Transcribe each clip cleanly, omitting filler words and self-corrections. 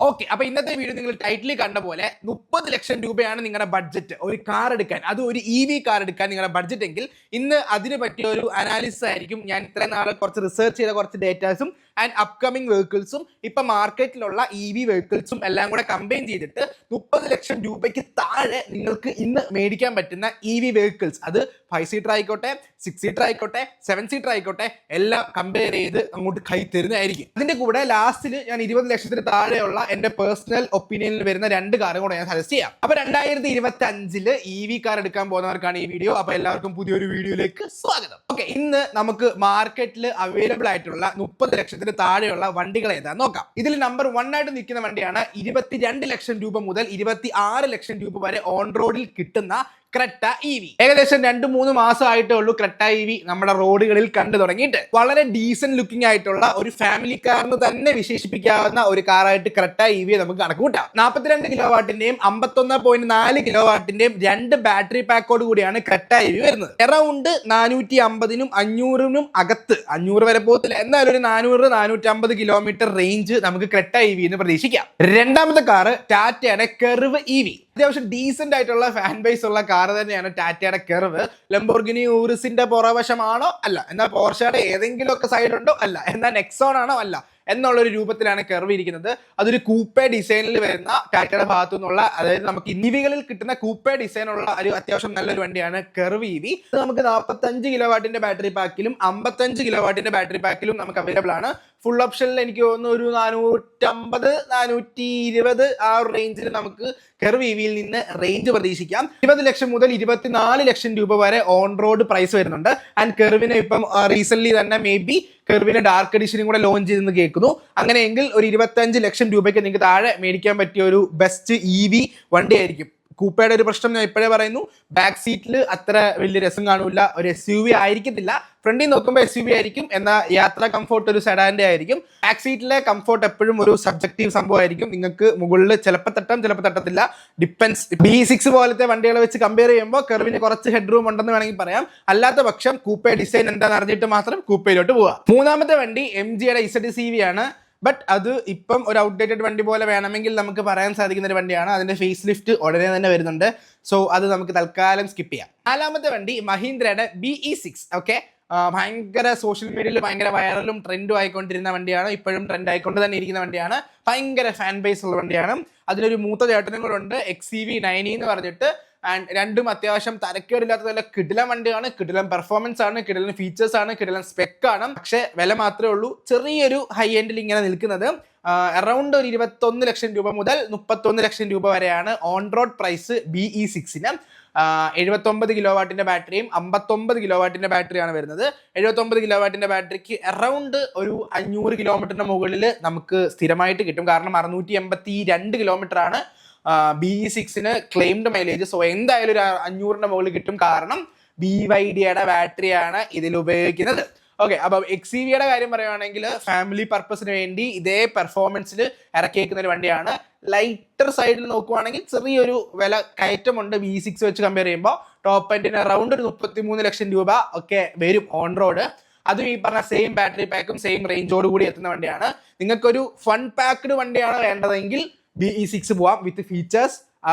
Okay, അപ്പൊ ഇന്നത്തെ video നിങ്ങൾ ടൈറ്റിൽ കണ്ട പോലെ 30 ലക്ഷം രൂപയാണ് നിങ്ങളുടെ ബഡ്ജറ്റ് ഒരു കാർ എടുക്കാൻ, അത് ഒരു EV കാർ എടുക്കാൻ നിങ്ങളുടെ ബഡ്ജറ്റ് എങ്കിൽ ഇന്ന് അതിന് പറ്റിയ ഒരു അനാലിസിസ് ആയിരിക്കും. ഞാൻ ഇത്രയും നാളെ കുറച്ച് റിസർച്ച് ചെയ്ത കുറച്ച് ഡേറ്റാസും ആൻഡ് അപ്കമിങ് വെഹിക്കിൾസും ഇപ്പൊ മാർക്കറ്റിലുള്ള EV വെഹിക്കിൾസും എല്ലാം കൂടെ കമ്പൈൻ ചെയ്തിട്ട് 30 ലക്ഷം രൂപയ്ക്ക് താഴെ നിങ്ങൾക്ക് ഇന്ന് മേടിക്കാൻ പറ്റുന്ന EV വെഹിക്കിൾസ്, അത് 5 സീറ്റർ ആയിക്കോട്ടെ, 6 സീറ്റർ ആയിക്കോട്ടെ, 7 സീറ്റർ ആയിക്കോട്ടെ, എല്ലാം കമ്പയർ ചെയ്ത് അങ്ങോട്ട് കൈ തരുന്നതായിരിക്കും. അതിന്റെ കൂടെ ലാസ്റ്റിൽ ഞാൻ 20 ലക്ഷത്തിന് താഴെയുള്ള എന്റെ പേഴ്സണൽ ഒപ്പീനിയനിൽ വരുന്ന 2 കാറും കൂടെ ഞാൻ സജസ്റ്റ് ചെയ്യാം. അപ്പൊ 2025 EV കാർ എടുക്കാൻ പോകുന്നവർക്കാണ് ഈ വീഡിയോ. അപ്പൊ എല്ലാവർക്കും പുതിയൊരു വീഡിയോയിലേക്ക് സ്വാഗതം. ഓക്കെ, ഇന്ന് നമുക്ക് മാർക്കറ്റിൽ അവൈലബിൾ ആയിട്ടുള്ള 30 ലക്ഷത്തിന് താഴെയുള്ള വണ്ടികൾ ഏതാന്ന് നോക്കാം. ഇതിൽ നമ്പർ 1 ആയിട്ട് നിൽക്കുന്ന വണ്ടിയാണ് 22 ലക്ഷം രൂപ മുതൽ 26 ലക്ഷം രൂപ വരെ ഓൺ റോഡിൽ കിട്ടുന്ന ക്രെറ്റ EV. ഏകദേശം 2-3 മാസം ആയിട്ടേ ഉള്ളൂ ക്രെറ്റ EV നമ്മുടെ റോഡുകളിൽ കണ്ടു തുടങ്ങിയിട്ട്. വളരെ ഡീസന്റ് ലുക്കിംഗ് ആയിട്ടുള്ള ഒരു ഫാമിലി കാറിന് തന്നെ വിശേഷിപ്പിക്കാവുന്ന ഒരു കാറായിട്ട് ക്രെറ്റ EV നമുക്ക് കണക്ക് കൂട്ടാം. 42 കിലോ വാട്ടിന്റെയും 51.4 കിലോ വാട്ടിന്റെയും 2 ബാറ്ററി പാക്കോട് കൂടിയാണ് ക്രെറ്റ EV വരുന്നത്. അറൌണ്ട് 450-നും 500-നും അകത്ത്, 500 വരെ പോകത്തില്ല, എന്നാലും ഒരു 400-450 കിലോമീറ്റർ റേഞ്ച് നമുക്ക് ക്രെറ്റ EV എന്ന് പ്രതീക്ഷിക്കാം. രണ്ടാമത്തെ കാറ് ടാറ്റയുടെ കെർവ് EV. അത്യാവശ്യം ഡീസന്റ് ആയിട്ടുള്ള ഫാൻ ബേസ് ഉള്ള കാർ തന്നെയാണ് ടാറ്റയുടെ കെർവ്. ലംബോർഗിനി ഊറിസിന്റെ പുറവശമാണോ? അല്ല. എന്നാൽ പോർഷയുടെ ഏതെങ്കിലും ഒക്കെ സൈഡ് ഉണ്ടോ? അല്ല. എന്നാൽ നെക്സോൺ ആണോ? അല്ല. എന്നുള്ളൊരു രൂപത്തിലാണ് കെർവ് ഇരിക്കുന്നത്. അതൊരു കൂപ്പേ ഡിസൈനിൽ വരുന്ന ടാറ്റയുടെ ഭാഗത്തു നിന്നുള്ള, അതായത് നമുക്ക് ഇവികളിൽ കിട്ടുന്ന കൂപ്പേ ഡിസൈനുള്ള ഒരു അത്യാവശ്യം നല്ലൊരു വണ്ടിയാണ് കെർവ് EV. ഇത് നമുക്ക് 45 കിലോ വാട്ടിന്റെ ബാറ്ററി പാക്കിലും 55 കിലോ വാട്ടിന്റെ ബാറ്ററി പാക്കിലും നമുക്ക് അവൈലബിൾ ആണ്. ഫുൾ ഓപ്ഷനിൽ എനിക്ക് തോന്നുന്നു ഒരു 450-420 ആ ഒരു റേഞ്ചിൽ നമുക്ക് കെർവ് EVയിൽ നിന്ന് റേഞ്ച് പ്രതീക്ഷിക്കാം. 20 ലക്ഷം മുതൽ 24 ലക്ഷം രൂപ വരെ ഓൺ റോഡ് പ്രൈസ് വരുന്നുണ്ട്. ആൻഡ് കെർവിന് ഇപ്പം റീസെന്റ് തന്നെ മേ ബി കെർവിന്റെ ഡാർക്ക് എഡിഷനും കൂടെ ലോഞ്ച് ചെയ്തെന്ന് കേൾക്കുന്നു. അങ്ങനെയെങ്കിൽ ഒരു 25 ലക്ഷം രൂപയ്ക്ക് നിങ്ങൾക്ക് താഴെ മേടിക്കാൻ പറ്റിയ ഒരു ബെസ്റ്റ് EV വണ്ടി ആയിരിക്കും. കൂപ്പയുടെ ഒരു പ്രശ്നം ഞാൻ ഇപ്പോഴേ പറയുന്നു, ബാക്ക് സീറ്റിൽ അത്ര വലിയ രസം കാണൂല. ഒരു SUV ആയിരിക്കത്തില്ല. ഫ്രണ്ടിൽ നോക്കുമ്പോൾ SUV ആയിരിക്കും, എന്നാൽ യാത്രാ കംഫോർട്ട് ഒരു സെഡാന്റെ ആയിരിക്കും. ബാക്ക് സീറ്റിലെ കംഫോർട്ട് എപ്പോഴും ഒരു സബ്ജക്റ്റീവ് സംഭവമായിരിക്കും. നിങ്ങൾക്ക് മുകളിൽ ചിലപ്പോൾ തട്ടാം, ചിലപ്പോൾ തട്ടത്തില്ല, ഡിപ്പെൻസ്. B6 പോലത്തെ വണ്ടികളെ വെച്ച് കമ്പയർ ചെയ്യുമ്പോൾ കെർവിന് കുറച്ച് ഹെഡ് റൂം ഉണ്ടെന്ന് വേണമെങ്കിൽ പറയാം. അല്ലാത്ത പക്ഷം കൂപ്പേ ഡിസൈൻ എന്താണെന്ന് അറിഞ്ഞിട്ട് മാത്രം കൂപ്പയിലോട്ട് പോവാം. മൂന്നാമത്തെ വണ്ടി MGയുടെ ZS-EV ആണ്. ബട്ട് അത് ഇപ്പം ഒരു ഔട്ട്ഡേറ്റഡ് വണ്ടി പോലെ വേണമെങ്കിൽ നമുക്ക് പറയാൻ സാധിക്കുന്ന ഒരു വണ്ടിയാണ്. അതിന്റെ ഫേസ് ലിഫ്റ്റ് ഉടനെ തന്നെ വരുന്നുണ്ട്. സോ അത് നമുക്ക് തൽക്കാലം സ്കിപ്പ് ചെയ്യാം. നാലാമത്തെ വണ്ടി മഹീന്ദ്രയുടെ BE6. ഓക്കെ, ഭയങ്കര സോഷ്യൽ മീഡിയയിൽ ഭയങ്കര വൈറലും ട്രെൻഡും ആയിക്കൊണ്ടിരുന്ന വണ്ടിയാണ്. ഇപ്പോഴും ട്രെൻഡ് ആയിക്കൊണ്ട് തന്നെ ഇരിക്കുന്ന വണ്ടിയാണ്. ഭയങ്കര ഫാൻ ബേസ് ഉള്ള വണ്ടിയാണ്. അതിനൊരു മൂത്ത ചേട്ടനും കൂടെ ഉണ്ട്, XEV90 എന്ന് പറഞ്ഞിട്ട്. ആൻഡ് രണ്ടും അത്യാവശ്യം തരക്കേടില്ലാത്ത നല്ല കിടിലൻ വണ്ടിയാണ്. കിടിലൻ പെർഫോമൻസ് ആണ്, കിടിലൻ ഫീച്ചേഴ്സ് ആണ്, കിടിലൻ സ്പെക്ക് ആണ്. പക്ഷെ വില മാത്രമേ ഉള്ളൂ ചെറിയൊരു ഹൈ എൻഡിൽ ഇങ്ങനെ നിൽക്കുന്നത്. അറൌണ്ട് ഒരു 21 ലക്ഷം രൂപ മുതൽ 31 ലക്ഷം രൂപ വരെയാണ് ഓൺ റോഡ് പ്രൈസ് BE6-ന്. 79 കിലോ വാട്ടിന്റെ ബാറ്ററിയും 59 കിലോ വാട്ടിന്റെ ബാറ്ററിയാണ് വരുന്നത്. 79 കിലോ വാട്ടിന്റെ ബാറ്ററിക്ക് അറൌണ്ട് ഒരു 500 കിലോമീറ്ററിന് മുകളിൽ നമുക്ക് സ്ഥിരമായിട്ട് കിട്ടും. കാരണം 682 കിലോമീറ്റർ ആണ് BE6-ന് ക്ലെയിംഡ് മൈലേജ്. സോ എന്തായാലും ഒരു 500-ന്റെ മുകളിൽ കിട്ടും. കാരണം BYD-യുടെ ബാറ്ററിയാണ് ഇതിൽ ഉപയോഗിക്കുന്നത്. ഓക്കെ, അപ്പൊ XEV-യുടെ കാര്യം പറയുകയാണെങ്കിൽ ഫാമിലി പർപ്പസിന് വേണ്ടി ഇതേ പെർഫോമൻസിൽ ഇറക്കിയേക്കുന്ന ഒരു വണ്ടിയാണ്. ലൈറ്റർ സൈഡിൽ നോക്കുവാണെങ്കിൽ ചെറിയൊരു വില കയറ്റമുണ്ട് BE6 വെച്ച് കമ്പയർ ചെയ്യുമ്പോൾ. ടോപ്പ് എൻഡിന് അറൌണ്ട് ഒരു 33 ലക്ഷം രൂപ ഒക്കെ വരും ഓൺ റോഡ്. അതും ഈ പറഞ്ഞ സെയിം ബാറ്ററി പാക്കും സെയിം റേഞ്ചോട് കൂടി എത്തുന്ന വണ്ടിയാണ്. നിങ്ങൾക്കൊരു ഫൺ പാക്ഡ് വണ്ടിയാണ് വേണ്ടതെങ്കിൽ BE6 പോവാം വിത്ത് ഫീച്ചേഴ്സ്.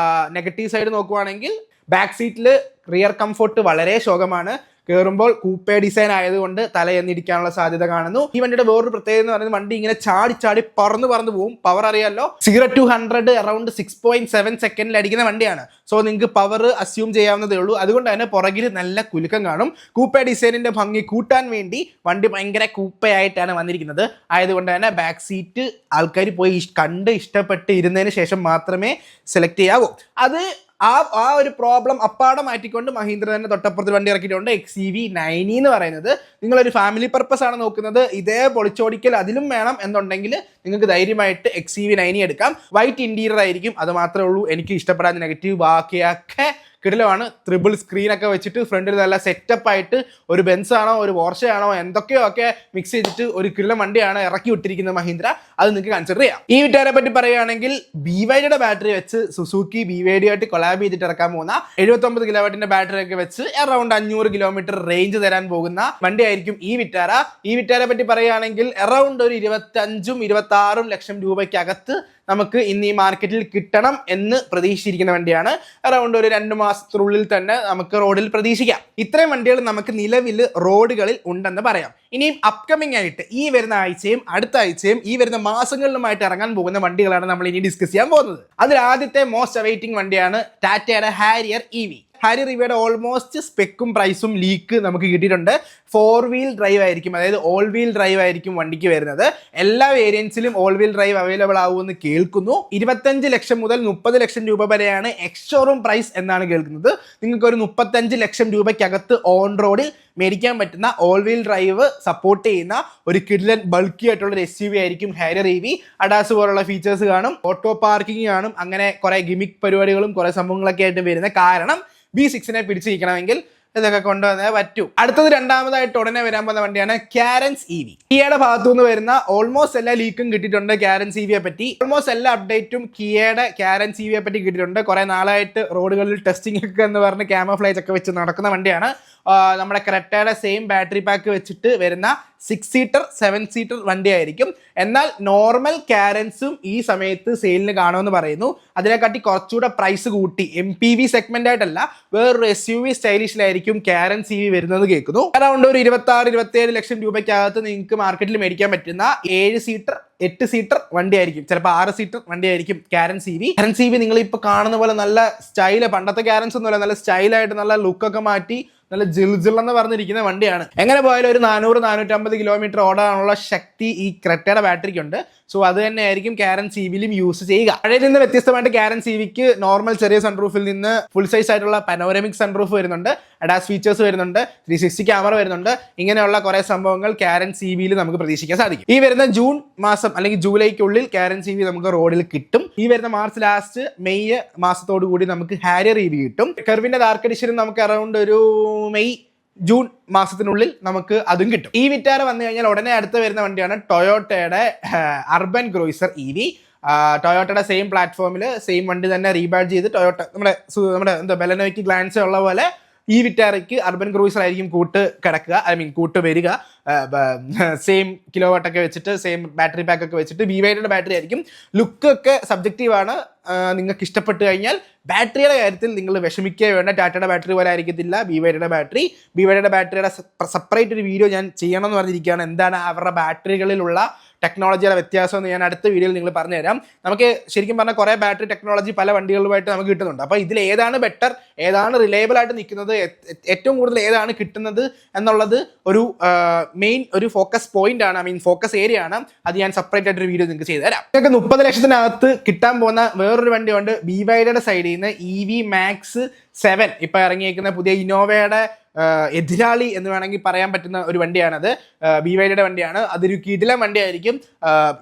നെഗറ്റീവ് സൈഡ് നോക്കുവാണെങ്കിൽ ബാക്ക് സീറ്റിൽ റിയർ കംഫോർട്ട് വളരെ ശോകമാണ്. കയറുമ്പോൾ കൂപ്പേ ഡിസൈൻ ആയതുകൊണ്ട് തലയെന്നിരിക്കാനുള്ള സാധ്യത കാണുന്നു. ഈ വണ്ടിയുടെ വേറൊരു പ്രത്യേകത എന്ന് പറയുന്നത് വണ്ടി ഇങ്ങനെ ചാടി ചാടി പറന്ന് പോകും. പവർ അറിയാമല്ലോ, 0-100 അറൌണ്ട് 6.7 സെക്കൻഡിൽ അടിക്കുന്ന വണ്ടിയാണ്. സോ നിങ്ങൾക്ക് പവർ അസ്യൂം ചെയ്യാവുന്നതേ ഉള്ളൂ. അതുകൊണ്ട് തന്നെ പുറകിൽ നല്ല കുലുക്കം കാണും. കൂപ്പേ ഡിസൈനിന്റെ ഭംഗി കൂട്ടാൻ വേണ്ടി വണ്ടി ഭയങ്കര കൂപ്പയായിട്ടാണ് വന്നിരിക്കുന്നത്. ആയതുകൊണ്ട് തന്നെ ബാക്ക് സീറ്റ് ആൾക്കാർ പോയി കണ്ട് ഇഷ്ടപ്പെട്ട് ഇരുന്നതിന് ശേഷം മാത്രമേ സെലക്ട് ചെയ്യാവൂ. അത് ആ ഒരു പ്രോബ്ലം അപ്പാടെ മാറ്റിക്കൊണ്ട് മഹീന്ദ്ര തന്നെ തൊട്ടപ്പുറത്ത് വണ്ടി ഇറക്കിയിട്ടുണ്ട്, XEV90 എന്ന് പറയുന്നത്. നിങ്ങളൊരു ഫാമിലി പർപ്പസ് ആണ് നോക്കുന്നത്, ഇതേ പൊളിച്ചോടിക്കൽ അതിലും വേണം എന്നുണ്ടെങ്കിൽ നിങ്ങൾക്ക് ധൈര്യമായിട്ട് XEV90 എടുക്കാം. വൈറ്റ് ഇന്റീരിയർ ആയിരിക്കും, അത് മാത്രമേ ഉള്ളൂ എനിക്ക് ഇഷ്ടപ്പെടാൻ നെഗറ്റീവ്. ബാക്കിയൊക്കെ കിടിലമാണ്. ട്രിപ്പിൾ സ്ക്രീനൊക്കെ വെച്ചിട്ട് ഫ്രണ്ടിൽ നല്ല സെറ്റപ്പ് ആയിട്ട് ഒരു ബെൻസ് ആണോ ഒരു പോർഷയാണോ എന്തൊക്കെയോ ഒക്കെ മിക്സ് ചെയ്തിട്ട് ഒരു കിടിലൻ വണ്ടിയാണ് ഇറക്കി വിട്ടിരിക്കുന്നത് മഹീന്ദ്ര. അത് നിങ്ങൾക്ക് കൺസിഡർ ചെയ്യാം. ഈ വിറ്റാരെ പറ്റി പറയുകയാണെങ്കിൽ BYD-യുടെ ബാറ്ററി വെച്ച് സുസുക്കി BYD ആയിട്ട് കൊളാബ് ചെയ്തിട്ട് ഇറക്കാൻ പോകുന്ന 79 കിലോ വാട്ടിന്റെ ബാറ്ററി ഒക്കെ വെച്ച് അറൌണ്ട് 500 കിലോമീറ്റർ റേഞ്ച് തരാൻ പോകുന്ന വണ്ടിയായിരിക്കും ഈ വിറ്റാര. ഈ വിറ്റാരെ പറ്റി പറയുകയാണെങ്കിൽ അറൌണ്ട് ഒരു 25-26 26 ലക്ഷം രൂപയ്ക്കകത്ത് നമുക്ക് ഇന്ന് ഈ മാർക്കറ്റിൽ കിട്ടണം എന്ന് പ്രതീക്ഷിച്ചിരിക്കുന്ന വണ്ടിയാണ്. അറൗണ്ട് ഒരു 2 മാസത്തിനുള്ളിൽ തന്നെ നമുക്ക് റോഡിൽ പ്രതീക്ഷിക്കാം. ഇത്രയും വണ്ടികൾ നമുക്ക് നിലവിൽ റോഡുകളിൽ ഉണ്ടെന്ന് പറയാം. ഇനിയും അപ്കമിംഗ് ആയിട്ട് ഈ വരുന്ന ആഴ്ചയും അടുത്ത ആഴ്ചയും ഈ വരുന്ന മാസങ്ങളിലുമായിട്ട് ഇറങ്ങാൻ പോകുന്ന വണ്ടികളാണ് നമ്മൾ ഇനി ഡിസ്കസ് ചെയ്യാൻ പോകുന്നത്. അതിൽ ആദ്യത്തെ മോസ്റ്റ് അവൈറ്റിംഗ് വണ്ടിയാണ് ടാറ്റയുടെ ഹാരിയർ EV. ഹാരിയർ EVയുടെ ഓൾമോസ്റ്റ് സ്പെക്കും പ്രൈസും ലീക്ക് നമുക്ക് കിട്ടിയിട്ടുണ്ട്. 4 വീൽ ഡ്രൈവ് ആയിരിക്കും, അതായത് ഓൾ വീൽ ഡ്രൈവ് ആയിരിക്കും വണ്ടിക്ക് വരുന്നത്. എല്ലാ വേരിയൻസിലും ഓൾ വീൽ ഡ്രൈവ് അവൈലബിൾ ആവുമെന്ന് കേൾക്കുന്നു. 25 ലക്ഷം മുതൽ 30 ലക്ഷം രൂപ വരെയാണ് എക്സ്-ഷോറൂം പ്രൈസ് എന്നാണ് കേൾക്കുന്നത്. നിങ്ങൾക്ക് ഒരു 35 ലക്ഷം രൂപയ്ക്കകത്ത് ഓൺ റോഡിൽ മേടിക്കാൻ പറ്റുന്ന ഓൾ വീൽ ഡ്രൈവ് സപ്പോർട്ട് ചെയ്യുന്ന ഒരു കിഡ്ലൻ ബൾക്കി ആയിട്ടുള്ള ഒരു SUV ആയിരിക്കും ഹാരിയർ EV. അഡാസ് പോലുള്ള ഫീച്ചേഴ്സ് കാണും, ഓട്ടോ പാർക്കിംഗ് കാണും, അങ്ങനെ കുറെ ഗിമിക് പരിപാടികളും കുറെ സംഭവങ്ങളൊക്കെ ആയിട്ട് വരുന്നത്. കാരണം B6നെ പിടിച്ചിരിക്കണമെങ്കിൽ ഇതൊക്കെ കൊണ്ടുവന്നേ പറ്റൂ. അടുത്തത് രണ്ടാമതായിട്ട് ഉടനെ വരാൻ പോകുന്ന വണ്ടിയാണ് കാരൻസ് EV. കിയയുടെ ഭാഗത്തു നിന്ന് വരുന്ന ഓൾമോസ്റ്റ് എല്ലാ ലീക്കും കിട്ടിയിട്ടുണ്ട് കാരൻസ് EVയെ പറ്റി. ഓൾമോസ്റ്റ് എല്ലാ അപ്ഡേറ്റും കിയയുടെ കാരൻസ് EVയെ പറ്റി കിട്ടിയിട്ടുണ്ട്. കുറെ നാളായിട്ട് റോഡുകളിൽ ടെസ്റ്റിംഗ് ഒക്കെ എന്ന് പറഞ്ഞ് ക്യാമഫ്ലേജ് ഒക്കെ വെച്ച് നടക്കുന്ന വണ്ടിയാണ്. നമ്മുടെ ക്രെറ്റയുടെ സെയിം ബാറ്ററി പാക്ക് വെച്ചിട്ട് വരുന്ന 6 സീറ്റർ 7 സീറ്റർ വണ്ടിയായിരിക്കും. എന്നാൽ നോർമൽ കാരൻസും ഈ സമയത്ത് സെയിലിന് കാണുമെന്ന് പറയുന്നു. അതിനെക്കാട്ടി കുറച്ചുകൂടെ പ്രൈസ് കൂട്ടി MPV സെഗ്മെന്റ് ആയിട്ടല്ല, വേറൊരു SUV സ്റ്റൈലിഷിലായിരിക്കും കാരൻസ് EV വരുന്നത് കേൾക്കുന്നു. അറൗണ്ട് ഒരു 26-27 ലക്ഷം രൂപയ്ക്കകത്ത് നിങ്ങൾക്ക് മാർക്കറ്റിൽ മേടിക്കാൻ പറ്റുന്ന 7 സീറ്റർ 8 സീറ്റർ വണ്ടിയായിരിക്കും, ചിലപ്പോൾ 6 സീറ്റർ വണ്ടിയായിരിക്കും കാരൻസ് EV. കാരൻസ് EV നിങ്ങൾ ഇപ്പോൾ കാണുന്ന പോലെ നല്ല സ്റ്റൈല്, പണ്ടത്തെ കാരൻസ് ഒന്നുമല്ല, നല്ല സ്റ്റൈലായിട്ട് നല്ല ലുക്കൊക്കെ മാറ്റി നല്ല ജിൽജില്ലെന്ന് പറഞ്ഞിരിക്കുന്ന വണ്ടിയാണ്. എങ്ങനെ പോയാലും ഒരു 400-450 കിലോമീറ്റർ ഓടാനുള്ള ശക്തി ഈ ക്രെറ്റയുടെ ബാറ്ററിക്കുണ്ട്. സോ അത് തന്നെ ആയിരിക്കും കാരൻസ് EVയിലും യൂസ് ചെയ്യുക. പഴയ നിന്ന് വ്യത്യസ്തമായിട്ട് കാരൻസ് EVക്ക് നോർമൽ ചെറിയ സൺറൂഫിൽ നിന്ന് ഫുൾ സൈസ് ആയിട്ടുള്ള പനോരമിക് സൺറൂഫ് വരുന്നുണ്ട്, അഡാസ് ഫീച്ചേഴ്സ് വരുന്നുണ്ട്, 360 ക്യാമറ വരുന്നുണ്ട്. ഇങ്ങനെയുള്ള കുറെ സംഭവങ്ങൾ കാരൻസ് EVയിൽ നമുക്ക് പ്രതീക്ഷിക്കാൻ സാധിക്കും. ഈ വരുന്ന ജൂൺ മാസം അല്ലെങ്കിൽ ജൂലൈക്കുള്ളിൽ കാരൻസ് EV നമുക്ക് റോഡിൽ കിട്ടും. ഈ വരുന്ന മാർച്ച് ലാസ്റ്റ് മെയ് മാസത്തോടു കൂടി നമുക്ക് ഹാരിയർ EV കിട്ടും. കെർവിന്റെ ഡാർക്ക് എഡിഷനും നമുക്ക് അറൗണ്ട് ഒരു മെയ് ജൂൺ മാസത്തിനുള്ളിൽ നമുക്ക് അതും കിട്ടും. ഈ വിറ്റാര വന്നു കഴിഞ്ഞാൽ ഉടനെ അടുത്ത് വരുന്ന വണ്ടിയാണ് ടൊയോട്ടയുടെ അർബൻ ക്രൂയിസർ EV. ടൊയോട്ടയുടെ സെയിം പ്ലാറ്റ്ഫോമിൽ സെയിം വണ്ടി തന്നെ റീബാഡ് ചെയ്ത് ടൊയോട്ട നമ്മുടെ എന്താ ബെലനോയ്ക്ക് ഗ്ലാൻസ് ഉള്ള പോലെ ഈ വിറ്റാറയ്ക്ക് അർബൻ ക്രൂയിസർ ആയിരിക്കും കൂട്ട് വരിക. സെയിം കിലോ വാട്ടൊക്കെ വെച്ചിട്ട് സെയിം ബാറ്ററി പാക്ക് ഒക്കെ വെച്ചിട്ട് BYDയുടെ ബാറ്ററി ആയിരിക്കും. ലുക്കൊക്കെ സബ്ജക്റ്റീവാണ്. നിങ്ങൾക്ക് ഇഷ്ടപ്പെട്ട് കഴിഞ്ഞാൽ ബാറ്ററിയുടെ കാര്യത്തിൽ നിങ്ങൾ വിഷമിക്കുക വേണ്ട. ടാറ്റയുടെ ബാറ്ററി പോലെ ആയിരിക്കത്തില്ല BYDയുടെ ബാറ്ററി. BYDയുടെ ബാറ്ററിയുടെ സെപ്പറേറ്റ് ഒരു വീഡിയോ ഞാൻ ചെയ്യണം എന്ന് പറഞ്ഞിരിക്കുകയാണ്. എന്താണ് അവരുടെ ബാറ്ററികളിലുള്ള ടെക്നോളജിയുടെ വ്യത്യാസം എന്ന് ഞാൻ അടുത്ത വീഡിയോയിൽ നിങ്ങൾ പറഞ്ഞുതരാം. നമുക്ക് ശരിക്കും പറഞ്ഞാൽ കുറേ ബാറ്ററി ടെക്നോളജി പല വണ്ടികളുമായിട്ട് നമുക്ക് കിട്ടുന്നുണ്ട്. അപ്പോൾ ഇതിൽ ഏതാണ് ബെറ്റർ, ഏതാണ് റിലയബിൾ ആയിട്ട് നിൽക്കുന്നത്, ഏറ്റവും കൂടുതൽ ഏതാണ് കിട്ടുന്നത് എന്നുള്ളത് ഒരു മെയിൻ ഒരു ഫോക്കസ് പോയിന്റ് ആണ്, ഫോക്കസ് ഏരിയ ആണ്. അത് ഞാൻ സെപ്പറേറ്റ് ആയിട്ട് ഒരു വീഡിയോ നിങ്ങൾക്ക് ചെയ്തു തരാം. നിങ്ങൾക്ക് 30 ലക്ഷത്തിനകത്ത് കിട്ടാൻ പോകുന്ന വേറൊരു വണ്ടിയുണ്ട് BYDയുടെ സൈഡിൽ നിന്ന്, EV Max 7. ഇപ്പൊ ഇറങ്ങിയേക്കുന്ന പുതിയ ഇന്നോവയുടെ എതിരാളി എന്ന് വേണമെങ്കിൽ പറയാൻ പറ്റുന്ന ഒരു വണ്ടിയാണത്. BYDയുടെ വണ്ടിയാണ്. അതൊരു കിടിലൻ വണ്ടിയായിരിക്കും.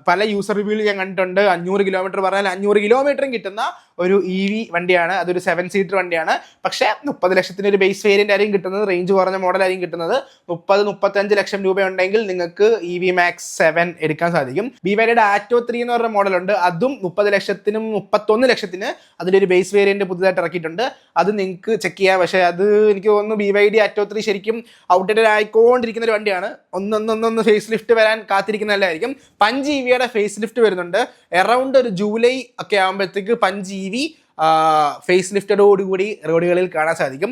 പല യൂസർ റിവ്യൂവിൽ ഞാൻ കണ്ടിട്ടുണ്ട്. 500 കിലോമീറ്റർ പറഞ്ഞാൽ 500 കിലോമീറ്ററും കിട്ടുന്ന ഒരു EV വണ്ടിയാണ്. അതൊരു 7 സീറ്റർ വണ്ടിയാണ്. പക്ഷേ 30 ലക്ഷത്തിന് ഒരു ബേസ് വേരിയന്റ് ആയിരിക്കും കിട്ടുന്നത്, റേഞ്ച് കുറഞ്ഞ മോഡലായിരിക്കും കിട്ടുന്നത്. 30-35 ലക്ഷം രൂപയുണ്ടെങ്കിൽ നിങ്ങൾക്ക് EV Max 7 എടുക്കാൻ സാധിക്കും. BYDയുടെ ആറ്റോ 3 എന്ന് പറഞ്ഞ മോഡലുണ്ട്. അതും 30 ലക്ഷത്തിനും 31 ലക്ഷത്തിന് അതിൻ്റെ ഒരു ബേസ് വേരിയന്റ് പുതുതായിട്ട് ഇറക്കിയിട്ടുണ്ട്. അത് നിങ്ങൾക്ക് ചെക്ക് ചെയ്യാം. പക്ഷേ അത് എനിക്ക് തോന്നുന്നു BYD ആറ്റോ 3 ശരിക്കും ഔട്ട്ഡേറ്റഡ് ആയിക്കൊണ്ടിരിക്കുന്ന ഒരു വണ്ടിയാണ്. ഒന്ന് ഫേസ് ലിഫ്റ്റ് വരാൻ കാത്തിരിക്കുന്നതല്ലായിരിക്കും. പഞ്ച് EVയുടെ ഫേസ് ലിഫ്റ്റ് വരുന്നുണ്ട്. അറൗണ്ട് ഒരു ജൂലൈ ഒക്കെ ആകുമ്പോഴത്തേക്ക് പഞ്ച് EV ഫേസ് ലിഫ്റ്റോടുകൂടി റോഡുകളിൽ കാണാൻ സാധിക്കും.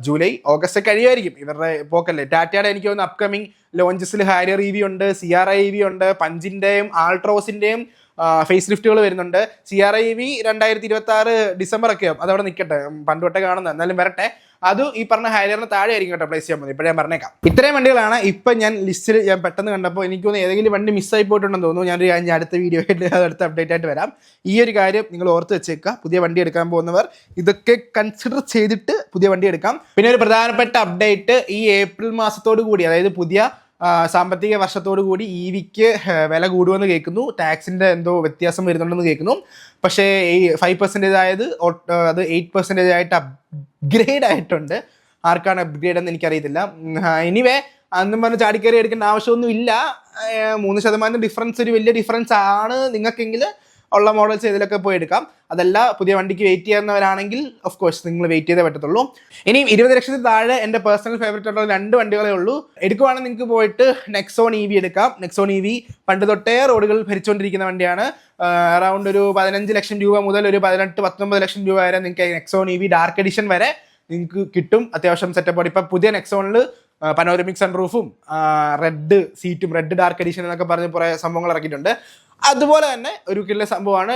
ജൂലൈ ഓഗസ്റ്റ് കഴിയുമായിരിക്കും ഇവരുടെ പോക്കല്ലേ. ടാറ്റയുടെ എനിക്ക് തോന്നുന്നു അപ്കമിങ് ലോഞ്ചസിൽ ഹാരിയർ EV ഉണ്ട്, CRI EV ഉണ്ട്, പഞ്ചിൻ്റെയും ആൾട്രോസിൻ്റെയും ഫേസ് ലിഫ്റ്റുകൾ വരുന്നുണ്ട്. CRI EV 2026 ഡിസംബർ ഒക്കെ ആവും. അതവിടെ നിൽക്കട്ടെ, പണ്ട് തൊട്ടേ കാണുന്നത്, എന്നാലും വരട്ടെ. അത് ഈ പറഞ്ഞ ഹാരിയറിന് താഴെ ആയിരിക്കും കേട്ടോ പ്ലേസ് ചെയ്യാൻ പോകുന്നത്. ഇപ്പോഴേ ഞാൻ പറഞ്ഞേക്കാം. ഇത്രയും വണ്ടികളാണ് ഇപ്പം ഞാൻ ലിസ്റ്റിൽ ഞാൻ പെട്ടെന്ന് കണ്ടപ്പോൾ എനിക്ക് തോന്നുന്നു ഏതെങ്കിലും വണ്ടി മിസ്സായി പോയിട്ടുണ്ടെന്ന് തോന്നുന്നു. ഞാൻ അടുത്ത വീഡിയോ ആയിട്ട് അടുത്ത അപ്ഡേറ്റ് ആയിട്ട് വരാം. ഈ ഒരു കാര്യം നിങ്ങൾ ഓർത്ത് വെച്ചേക്കുക. പുതിയ വണ്ടി എടുക്കാൻ പോകുന്നവർ ഇതൊക്കെ കൺസിഡർ ചെയ്തിട്ട് പുതിയ വണ്ടി എടുക്കാം. പിന്നെ ഒരു പ്രധാനപ്പെട്ട അപ്ഡേറ്റ്, ഈ ഏപ്രിൽ മാസത്തോടു കൂടി, അതായത് പുതിയ സാമ്പത്തിക വർഷത്തോടു കൂടി EVക്ക് വില കൂടുമെന്ന് കേൾക്കുന്നു. ടാക്സിൻ്റെ എന്തോ വ്യത്യാസം വരുന്നുണ്ടെന്ന് കേൾക്കുന്നു. പക്ഷേ ഈ 5% ആയത് അത് 8% ആയിട്ട് അപ്ഗ്രേഡ് ആയിട്ടുണ്ട്. ആർക്കാണ് അപ്ഗ്രേഡ് എന്ന് എനിക്കറിയത്തില്ല. എനിവേ അന്നും പറഞ്ഞ് ചാടിക്കയറി എടുക്കേണ്ട ആവശ്യമൊന്നും ഇല്ല. 3% ഡിഫറൻസ് ഒരു വലിയ ഡിഫറൻസ് ആണ് നിങ്ങൾക്കെങ്കിൽ ഉള്ള മോഡൽസ് ഇതിലൊക്കെ പോയി എടുക്കാം. അതല്ല പുതിയ വണ്ടിക്ക് വെയിറ്റ് ചെയ്യുന്നവരാണെങ്കിൽ ഓഫ് കോഴ്സ് നിങ്ങൾ വെയിറ്റ് ചെയ്തേ പറ്റത്തുള്ളൂ. ഇനിയും 20 ലക്ഷത്തിൽ താഴെ എൻ്റെ പേഴ്സണൽ ഫേവറേറ്റ് ആയിട്ടുള്ള 2 വണ്ടികളേ ഉള്ളൂ. എടുക്കുവാണെങ്കിൽ നിങ്ങൾക്ക് പോയിട്ട് നെക്സോൺ EV എടുക്കാം. നെക്സോൺ EV പണ്ട് തൊട്ടേ റോഡുകളിൽ ഭരിച്ചുകൊണ്ടിരിക്കുന്ന വണ്ടിയാണ്. അറൗണ്ട് ഒരു 15 ലക്ഷം രൂപ മുതൽ ഒരു 18-19 ലക്ഷം രൂപ വരെ നിങ്ങൾക്ക് നെക്സോൺ EV ഡാർക്ക് എഡിഷൻ വരെ നിങ്ങൾക്ക് കിട്ടും. അത്യാവശ്യം സെറ്റപ്പോടെ ഇപ്പം പുതിയ നെക്സോണിൽ പനോരമിക് സൺറൂഫും റെഡ് സീറ്റും റെഡ് ഡാർക്ക് എഡിഷൻ എന്നൊക്കെ പറഞ്ഞ് കുറേ സംഭവങ്ങൾ ഇറക്കിയിട്ടുണ്ട്. അതുപോലെ തന്നെ ഒരു കില്ല സംഭവമാണ്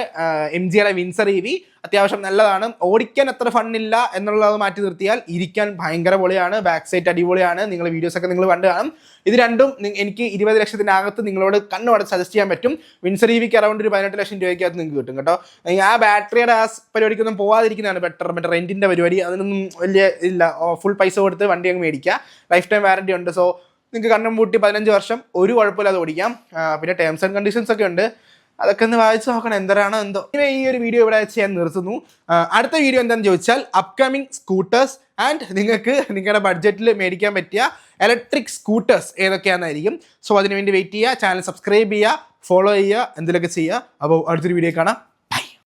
MGയുടെ വിൻസർ EV. അത്യാവശ്യം നല്ലതാണ്. ഓടിക്കാൻ അത്ര ഫണ്ണില്ല എന്നുള്ളത് മാറ്റി നിർത്തിയാൽ ഇരിക്കാൻ ഭയങ്കര പൊളിയാണ്. ബാക്ക് സൈറ്റ് അടിപൊളിയാണ്. നിങ്ങൾ വീഡിയോസൊക്കെ നിങ്ങൾ കണ്ടു കാണും. ഇത് രണ്ടും എനിക്ക് 20 ലക്ഷത്തിനകത്ത് നിങ്ങളോട് കണ്ണോടെ സജസ്റ്റ് ചെയ്യാൻ പറ്റും. വിൻസർ EVക്ക് അറൗണ്ട് ഒരു 18 ലക്ഷം രൂപയ്ക്കകത്ത് നിങ്ങൾക്ക് കിട്ടും കേട്ടോ. ആ ബാറ്ററിയുടെ ആ പരിപാടിക്കൊന്നും പോവാതിരിക്കുന്നതാണ് ബെറ്റർ. മറ്റേ റെൻറ്റിൻ്റെ പരിപാടി അതിനൊന്നും വലിയ ഇല്ല. ഫുൾ പൈസ കൊടുത്ത് വണ്ടി അങ്ങ് മേടിക്കുക. ലൈഫ് ടൈം വാറണ്ടി ഉണ്ട്. സോ നിങ്ങൾക്ക് കണ്ണും പൂട്ടി 15 വർഷം ഒരു കുഴപ്പമില്ലാതെ ഓടിക്കാം. പിന്നെ ടേംസ് ആൻഡ് കണ്ടീഷൻസ് ഒക്കെ ഉണ്ട്. അതൊക്കെ ഒന്ന് വായിച്ച് നോക്കണം എന്തരാണോ എന്തോ. ഈ ഒരു വീഡിയോ ഇവിടെ വെച്ച് ഞാൻ നിർത്തുന്നു. അടുത്ത വീഡിയോ എന്താണെന്ന് ചോദിച്ചാൽ അപ്കമിങ് സ്കൂട്ടേഴ്സ് ആൻഡ് നിങ്ങൾക്ക് നിങ്ങളുടെ ബഡ്ജറ്റിൽ മേടിക്കാൻ പറ്റിയ ഇലക്ട്രിക് സ്കൂട്ടേഴ്സ് ഏതൊക്കെയാണെന്നായിരിക്കും. സോ അതിനുവേണ്ടി വെയിറ്റ് ചെയ്യുക. ചാനൽ സബ്സ്ക്രൈബ് ചെയ്യുക, ഫോളോ ചെയ്യുക, എന്തെങ്കിലുമൊക്കെ ചെയ്യുക. അപ്പോൾ അടുത്തൊരു വീഡിയോ കാണാം.